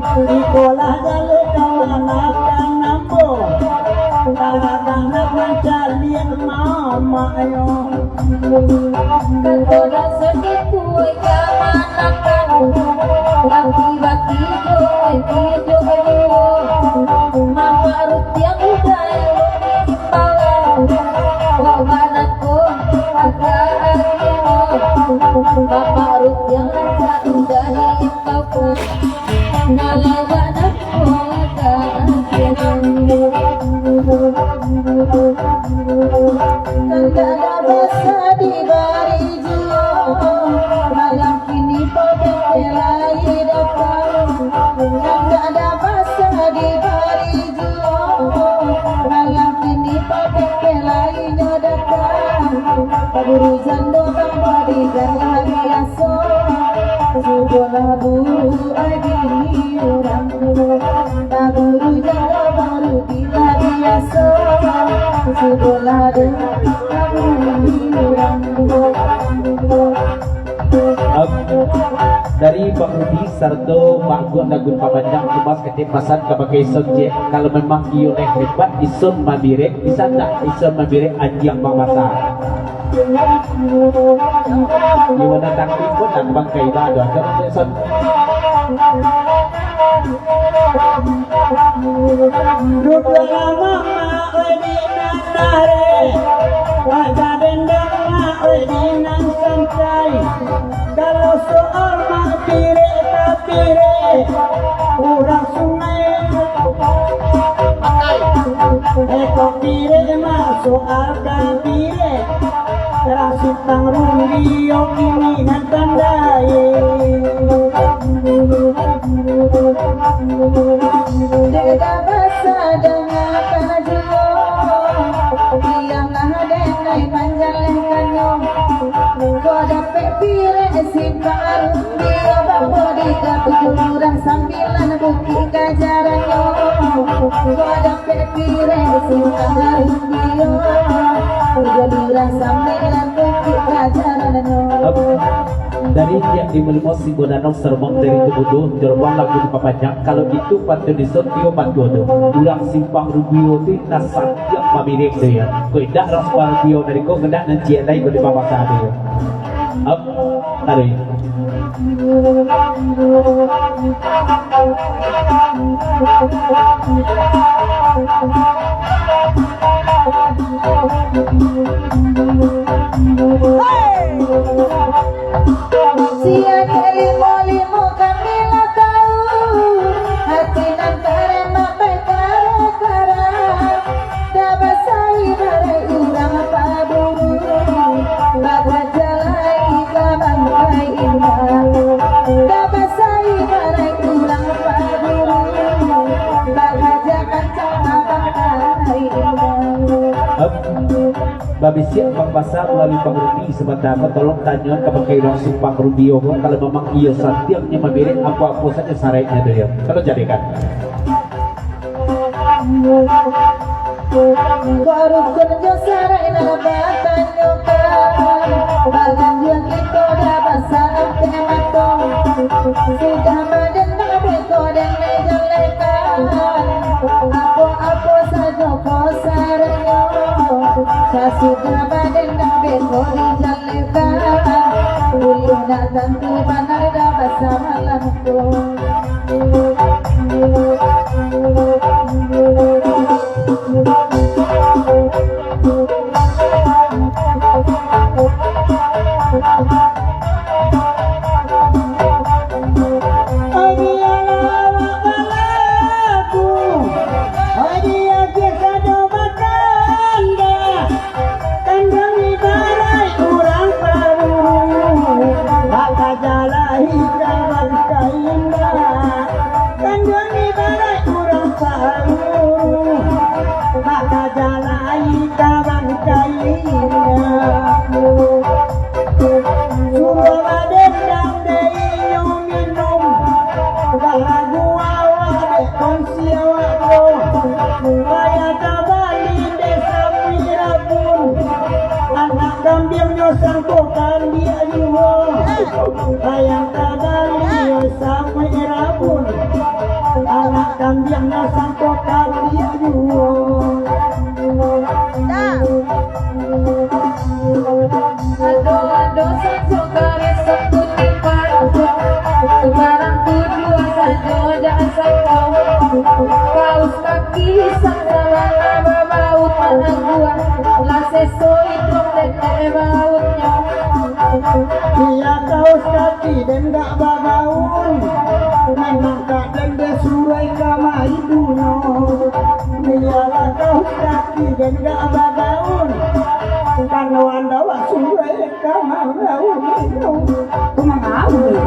Ikolah jale kamanakan nampo Tanah-tanah mencari mama ayo Katoda sedih kue kamanakan Baki-baki jo Mama rupiah udah dipawan Wawanatku agak agino Mama rupiah udah dipawan Ngalawan aku agak Kagak ada basa di barijo Malam kini pebelai datang Kagak ada basa di barijo Malam kini pebelai datang Kaburu jando badikan lagi aso Sudah buru agini orang Kaburu jando baru bila biasa Sudah dari Pak Rudi serta Pak Gua Nagun Pamandang Tumas ketipasan kebagai subjek kalau memang iyo hebat isun mabirek bisa tak isun mabirek anjing bangsa gimana tangki pun dan bangkai ibadah karena isun Duduk mama di nanare Wajah dendam di nan santai Kalau soal mak pire tak pire Urang sungai Kok pire mak soal kan pire Terasi pangrundio kini nan tandai Deda basa dengan kajo Bianglah denai panjang lekanyo Kau dapat pire simpar Dia bawa di ketujuran sambilan bukit kajaranyo Kau dapat pire simpar Dia ketujuran sambilan bukit kajaranyo dari tiap di melimos si Bonanong sermong dari Tubudu Jerbang lagu di Papajang kalau itu patut disotio pandodo ulang simpang rubio ti nasan yang pamirik dia kau tidak raspal rubio dari kau kena nanti ada ikut di bawah sana dia up tarik Siang limo kami lah tahu hati nan karena pekara dah basai barai urang paburu bagai jalan zaman bagai indah dah basai barai urang paburu bagai jalan zaman bagai indah Babi siap Bang Basar melalui Bang Rubi sebentar tolong tanya kepada orang simpang Rubio kalau memang ia setiapnya memilih apa-apa saja syaratnya dia kalau jadikan baru kerja sarai nabatan nyokan bagan yang itu dah basah sampai matong sudah badan nabi kodeng nejalekan apa saja kosarnya sudah badan nabi kodeng jalekan ulu nak tentu benar dah basah malamku kawan kaindah kanjuan ibarat kurang palu maka jalai kawan kaindah suruh badan dan deyo minum lagu awak konsia waktu kaya tabali desa Pirapun anak gambirnya sangkokan dia juga kaya tabali desa Pirapun anak gambirnya sangkokan dia juga Ado sangkokare seputi pantu Sekarang kedua saja jangan sangkau Kaus kaki sangsawana babaut mana gua Lase soi dong dete bautnya dia kaos kaki dan gak babaun memang kak dan desurai kama iduno dia lah kaos kaki dan gak babaun karena anda wasurai kama baun cuma ngawur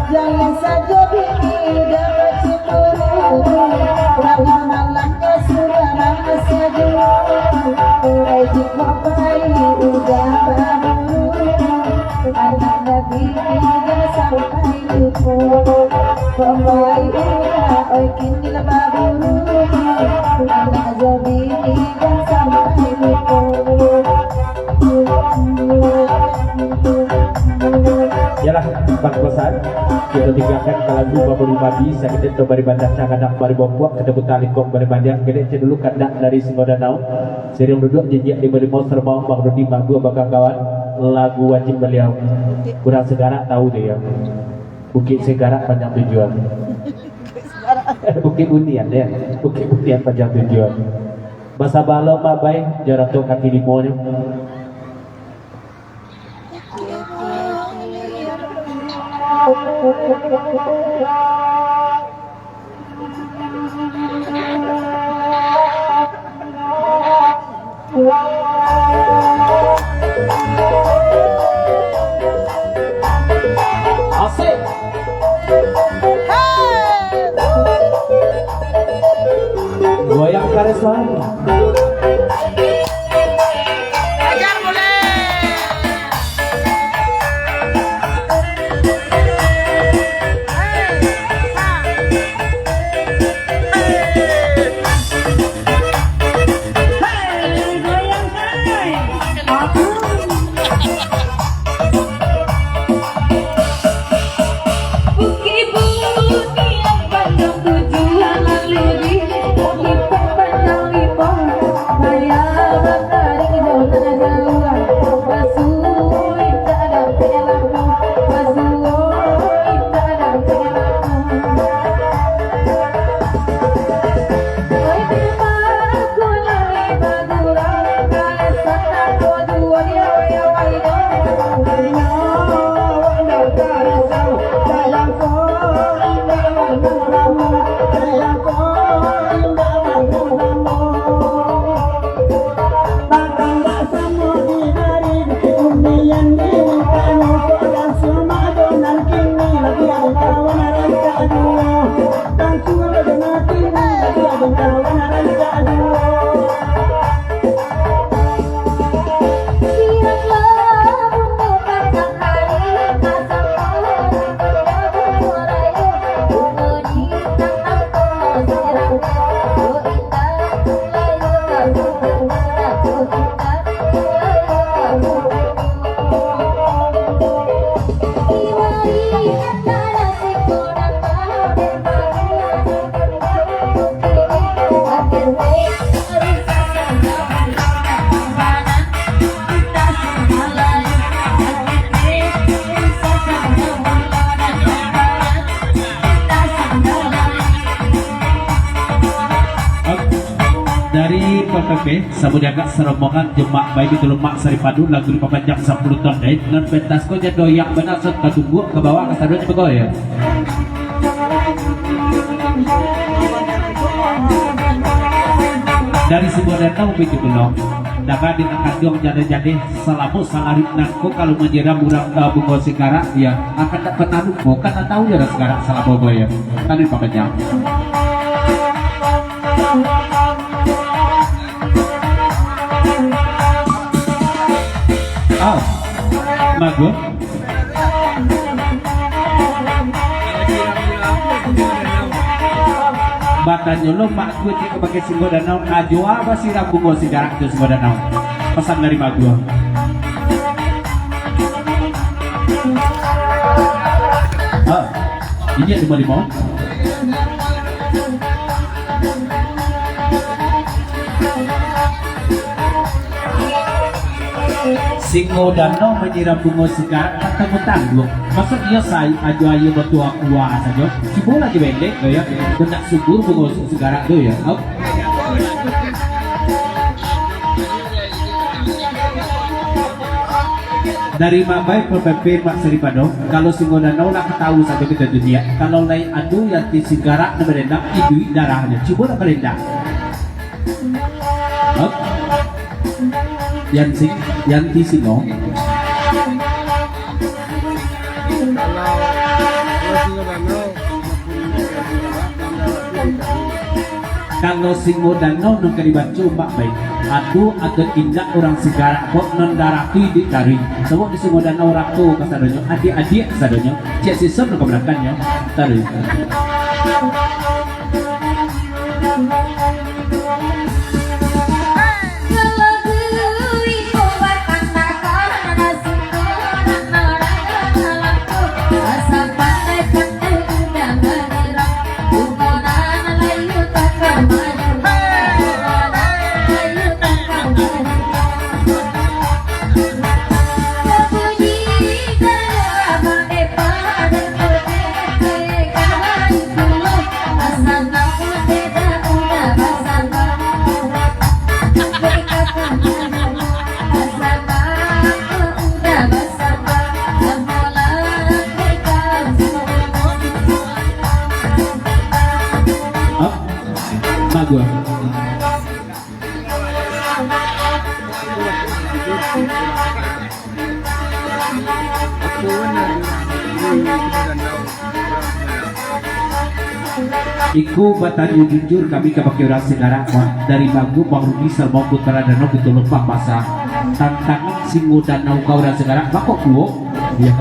Jangan saja bini dapat cemburu Rawa malamnya sudah mama saja Rajik papai udah baburu Anak nabi tidak sampai lupa Papai udah oi kini lah baburu Anak zabi tidak sampai lupa Yalah bang kosan kita tinggalkan kalau lupa berubah bisa kita coba di bandar kadang bari bopok kita putar kok bari bandar kita dulu kadang dari Singodanau sering duduk jejak di bari monster bawang bang Rudi Magu bakal kawan lagu wajib beliau kurang segara tahu deh ya Bukit Segara panjang tujuan Bukit Unian ya Bukit Unian panjang tujuan masa balo mah baik jarak tuh kaki limonya asik goyang karesan PPP sabudaga serombongan jemaah bayi itu lemak saripadu lagu dipapanjang 10 ton deh dan pentas ko jadi doyak benar serta tunggu ke bawah ke sadonya begoy ya. Dari sebuah data begitu belum dapat ditangkap jadi selamu sangarit nangko kalau menjeram burang bungo sigara ya akan dapat tahu bukan tahu ya sekarang salah bobo ya kan dipapanjang. Oh, bagus. Batanya lo mak gue tidak pakai singgo danau ajo apa sih rabu gue si jarak tuh singgo danau pesan dari mak gue. Oh, ini ada mau. Singo danau menyiram bunga segar ketemu tanggung. Maksud dia saya aja ayo bertua kuah saja. Si bola di bendek ya. Kena subur bunga segar tu ya. Dari Mabai PPP Pak Saripado, kalau singo danau lah ketahui saja kita dunia. Kalau lain adu yang di sigara na merendang idu darahnya. Coba nak merendang. Yang di singo. Kalau singo danau nung keribacu Mbak baik. Adu atau indah orang segara kok non darah di taring. Sebab di singo danau raktu kasadonyo adik-adik kasadonyo. Cek sisir nung keberangkannya taring. Gua. Iku batanya jujur kami kepakai orang segara dari Bagu Bang Rudi Sermong Putra Danau itu lupa masa tantangan singo danau kau orang segara bakok kuo ya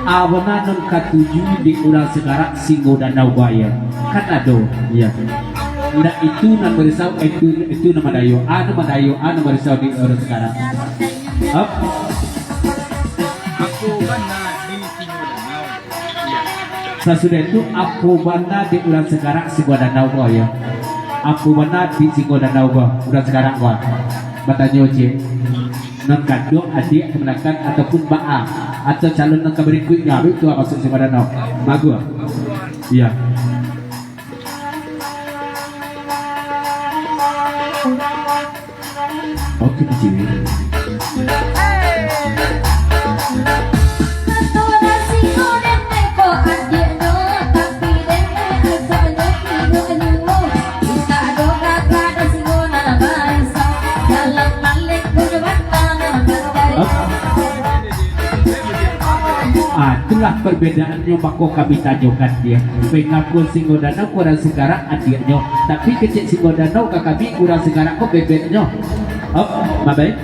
awana non katuju di orang segara singo danau bayar kan ado ya. Nah itu nama risau itu nama dayo nama risau di orang sekarang. Up. Aku bana di Singo Danau. Sesudah itu aku bana di orang sekarang Singo Danau kau ya. Aku bana di Singo Danau kau orang sekarang kau. Batanya oce. Non kandung adik kemenakan ataupun baa atau calon non kabarin kuih ngawi itu masuk Singo Danau. Bagus. Iya. Oke, ciwi. Itulah perbedaannya bako kami tanyakan dia. Pengaku singo danau kurang sekarang adiknya, tapi kecil singo danau ke kami kurang sekarang kok bebeknya. Oh, baik.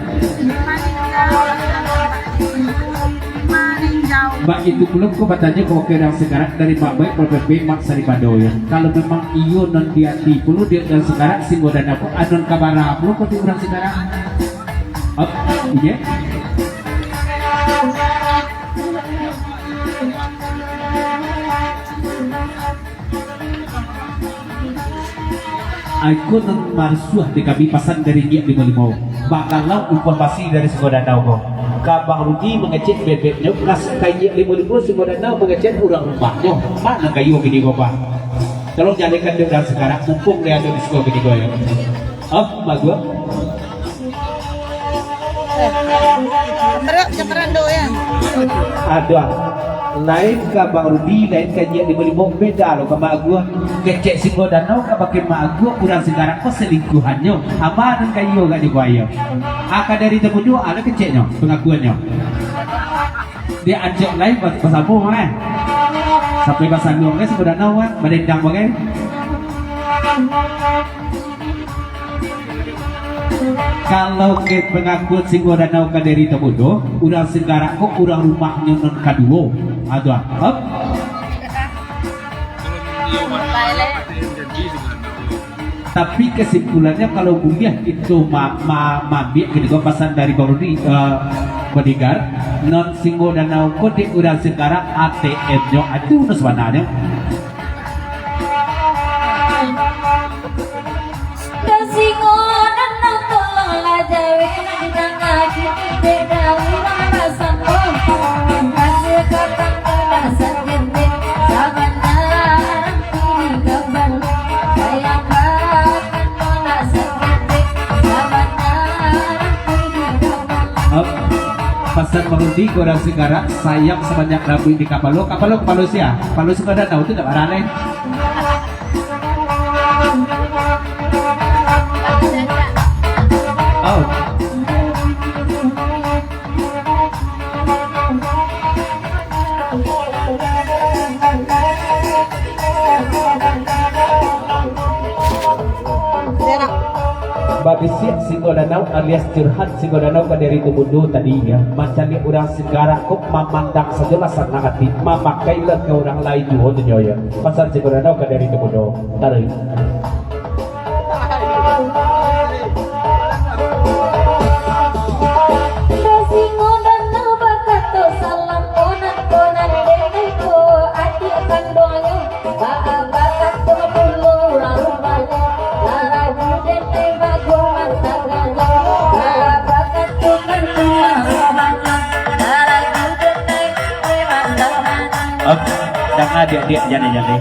Mbak itu belum kok katanya kok kurang sekarang dari Mbak Baik PPP Mak Saripado ya. Kalau memang iyo non diati perlu dia dan sekarang singo danau kok anon kabara perlu kok kurang sekarang. Oh, iya. Aku non marsuah di kami pasan dari dia 55. Bakalau informasi dari Singo Danau kok. Kabang Rudi mengecek bebeknya, kas kayak 55 Singo Danau mengecek orang rumahnya. Mana kayu gini kok pak? Tolong jadikan dia sekarang mumpung dia ada di Singo gini kok ya. Oh, mak gua. Cepetan do ya. Aduh, lain ke Bang Rudi, lain ke dia di Melimok beda loh ke mak gua. Kecek singo danau ke pakai mak gua kurang sekarang kok selingkuhannya. Ama dan kayu gak dibuaya. Aka dari temu dua ada keceknya pengakuannya. Dia ajak lain bersambung sampai bersambung ke singo danau berendang bagai. Kalau ke pengakuan singo danau ke dari temudo, urang segara kok urang rumahnya non kaduo. Aduh, hop. Tapi kesimpulannya kalau kuliah itu mabik gitu pasan dari Bang Rudi bodyguard non singo danau kok di urang segara ATM-nya itu sebenarnya. Pesan Bang Rudi kurang segara sayang sebanyak rabu di kapal lo ya kapal lo suka danau itu tidak ada lain. Oh. Bagi siap singo danau alias curhat singo danau ke dari tubuh tadinya macam ni orang segara kok memandang sejelas sangat hati memakai ke orang lain juga tu ya pasal singo danau ke dari tubuh tarik. Jangan dia jadi.